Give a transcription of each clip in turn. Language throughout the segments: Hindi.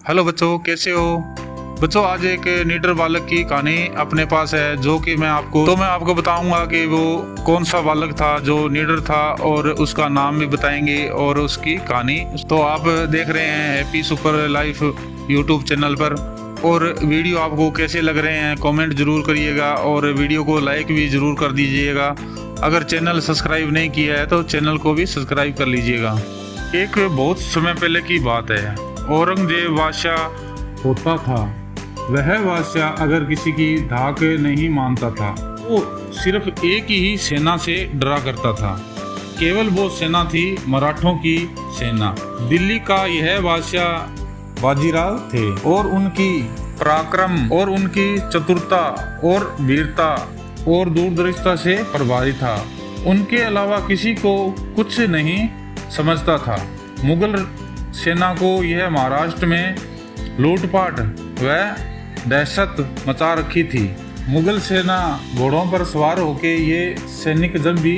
हेलो बच्चों, कैसे हो बच्चों। आज एक नीडर बालक की कहानी अपने पास है जो कि मैं आपको बताऊंगा कि वो कौन सा बालक था जो नीडर था, और उसका नाम भी बताएंगे और उसकी कहानी। तो आप देख रहे हैं happy super life YouTube channel पर, और वीडियो आपको कैसे लग रहे हैं कमेंट जरूर करिएगा, और वीडियो को लाइक भी जरूर कर दीजिएगा। अगर चैनल सब्सक्राइब नहीं किया है तो चैनल को भी सब्सक्राइब कर लीजिएगा। एक बहुत समय पहले की बात है, औरंगजेब बादशाह होता था। वह बादशाह अगर किसी की धाक नहीं मानता था, वो सिर्फ एक ही सेना से डरा करता था। केवल वो सेना थी मराठों की सेना। दिल्ली का यह बादशाह बाजीराव थे, और उनकी पराक्रम और उनकी चतुरता और वीरता और दूरदर्शिता से प्रभावित था। उनके अलावा किसी को कुछ नहीं समझता था। मुगल सेना को यह महाराष्ट्र में लूटपाट व दहशत मचा रखी थी। मुगल सेना घोड़ों पर सवार होकर ये सैनिक जब भी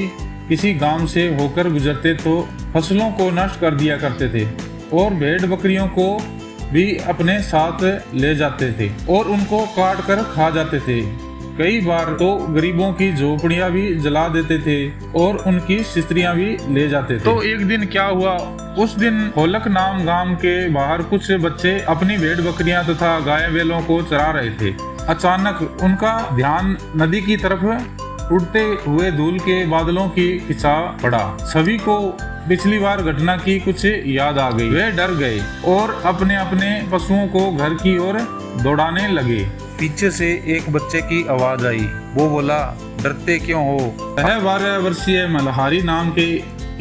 किसी गांव से होकर गुजरते तो फसलों को नष्ट कर दिया करते थे, और भेड़ बकरियों को भी अपने साथ ले जाते थे और उनको काट कर खा जाते थे। कई बार तो गरीबों की झोपड़ियां भी जला देते थे और उनकी स्त्रियां भी ले जाते थे। तो एक दिन क्या हुआ, उस दिन होलक नाम गांव के बाहर कुछ बच्चे अपनी भेड़ बकरियां तथा गाय बैलों को चरा रहे थे। अचानक उनका ध्यान नदी की तरफ उड़ते हुए धूल के बादलों की खिंचा पड़ा। सभी को पिछली बार घटना की कुछ याद आ गई। वे डर गए और अपने अपने पशुओं को घर की ओर दौड़ाने लगे। पीछे से एक बच्चे की आवाज आई। वो बोला, डरते क्यों हो? वह 12 वर्षीय मल्हारी नाम के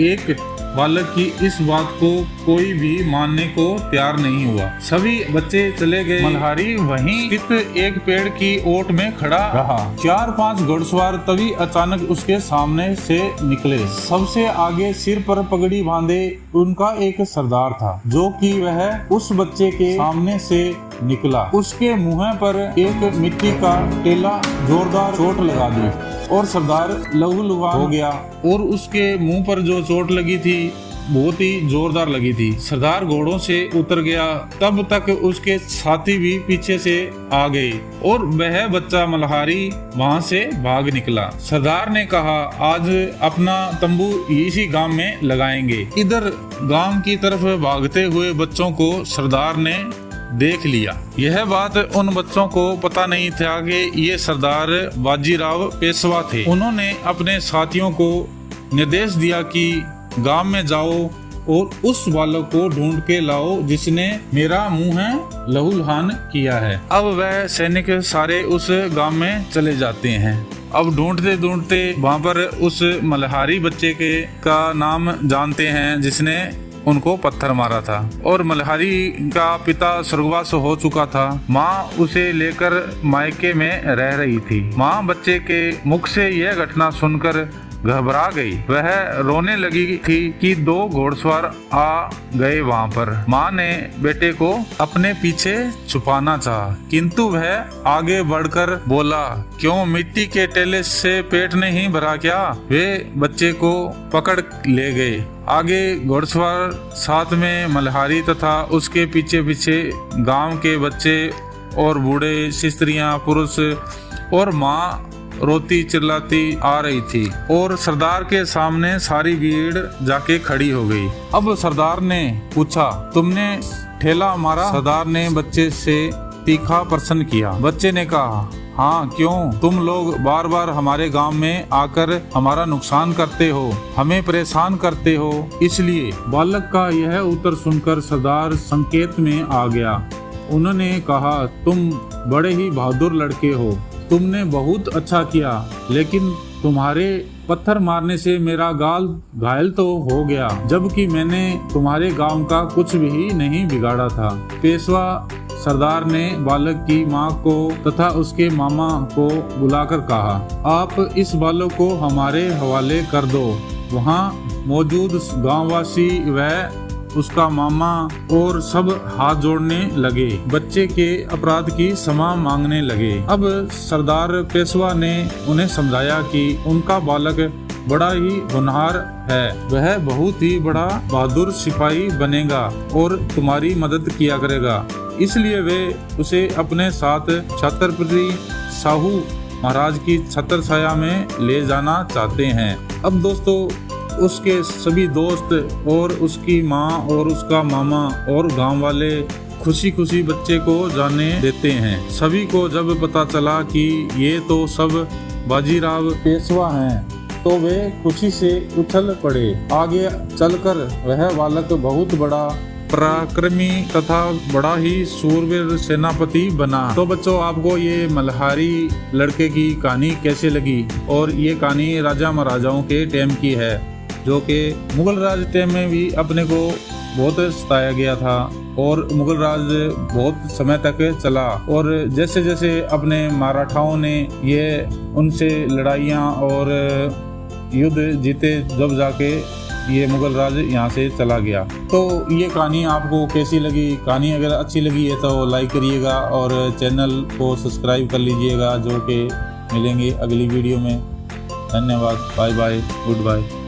एक बालक की इस बात को कोई भी मानने को तैयार नहीं हुआ। सभी बच्चे चले गए। मल्हारी वहीं स्थित एक पेड़ की ओट में खड़ा रहा। 4-5 घुड़सवार तभी अचानक उसके सामने से निकले। सबसे आगे सिर पर पगड़ी बांधे उनका एक सरदार था, जो कि वह उस बच्चे के सामने से निकला। उसके मुंह पर एक मिट्टी का टेला जोरदार चोट लगा दी और सरदार लहूलुहान हो गया, और उसके मुंह पर जो चोट लगी थी बहुत ही जोरदार लगी थी। सरदार घोड़ों से उतर गया। तब तक उसके साथी भी पीछे से आ गए और वह बच्चा मल्हारी वहां से भाग निकला। सरदार ने कहा, आज अपना तंबू इसी गांव में लगाएंगे। इधर गांव की तरफ भागते हुए बच्चों को सरदार ने देख लिया। यह बात उन बच्चों को पता नहीं था कि ये सरदार बाजीराव पेशवा थे। उन्होंने अपने साथियों को निर्देश दिया कि गांव में जाओ और उस बालक को ढूंढ के लाओ जिसने मेरा मुंह लहूलुहान किया है। अब वह सैनिक सारे उस गांव में चले जाते हैं। अब ढूंढते ढूंढते वहां पर उस मल्हारी बच्चे का नाम जानते हैं जिसने उनको पत्थर मारा था, और मल्हारी का पिता स्वर्गवास हो चुका था। माँ उसे लेकर मायके में रह रही थी। माँ बच्चे के मुख से यह घटना सुनकर घबरा गई। वह रोने लगी थी कि 2 घोड़सवार आ गए वहाँ पर। माँ ने बेटे को अपने पीछे छुपाना चाहा, किंतु वह आगे बढ़कर बोला, क्यों मिट्टी के टेले से पेट नहीं भरा क्या? वे बच्चे को पकड़ ले गए। आगे घोड़सवार, साथ में मल्हारी तथा उसके पीछे पीछे गांव के बच्चे और बूढ़े, स्त्रियां, पुरुष और माँ रोती चिल्लाती आ रही थी, और सरदार के सामने सारी भीड़ जाके खड़ी हो गई। अब सरदार ने पूछा, तुमने ठेला मारा? सरदार ने बच्चे से तीखा प्रश्न किया। बच्चे ने कहा, हाँ, क्यों? तुम लोग बार बार हमारे गांव में आकर हमारा नुकसान करते हो, हमें परेशान करते हो, इसलिए। बालक का यह उत्तर सुनकर सरदार संकेत में आ गया। उन्होंने कहा, तुम बड़े ही बहादुर लड़के हो, तुमने बहुत अच्छा किया, लेकिन तुम्हारे पत्थर मारने से मेरा गाल घायल तो हो गया, जबकि मैंने तुम्हारे गांव का कुछ भी नहीं बिगाड़ा था। पेशवा सरदार ने बालक की मां को तथा उसके मामा को बुलाकर कहा, आप इस बालक को हमारे हवाले कर दो। वहां मौजूद गांववासी व उसका मामा और सब हाथ जोड़ने लगे, बच्चे के अपराध की क्षमा मांगने लगे। अब सरदार पेशवा ने उन्हें समझाया कि उनका बालक बड़ा ही होनहार है। वह बहुत ही बड़ा बहादुर सिपाही बनेगा और तुम्हारी मदद किया करेगा। इसलिए वे उसे अपने साथ छत्रपति शाहू महाराज की छत्र छाया में ले जाना चाहते हैं। अब दोस्तों उसके सभी दोस्त और उसकी माँ और उसका मामा और गांव वाले खुशी खुशी बच्चे को जाने देते हैं। सभी को जब पता चला कि ये तो सब बाजीराव पेशवा हैं तो वे खुशी से उछल पड़े। आगे चलकर वह बालक बहुत बड़ा पराक्रमी तथा बड़ा ही शूरवीर सेनापति बना। तो बच्चों आपको ये मल्हारी लड़के की कहानी कैसे लगी? और ये कहानी राजा महाराजाओं के टाइम की है, जो कि मुगल राज टाइम में भी अपने को बहुत सताया गया था और मुगल राज बहुत समय तक चला। और जैसे जैसे अपने मराठाओं ने ये उनसे लड़ाइयाँ और युद्ध जीते जब जाके ये मुगल राज यहाँ से चला गया। तो ये कहानी आपको कैसी लगी? कहानी अगर अच्छी लगी है तो लाइक करिएगा और चैनल को सब्सक्राइब कर लीजिएगा। जो कि मिलेंगे अगली वीडियो में। धन्यवाद। Bye bye. Good bye.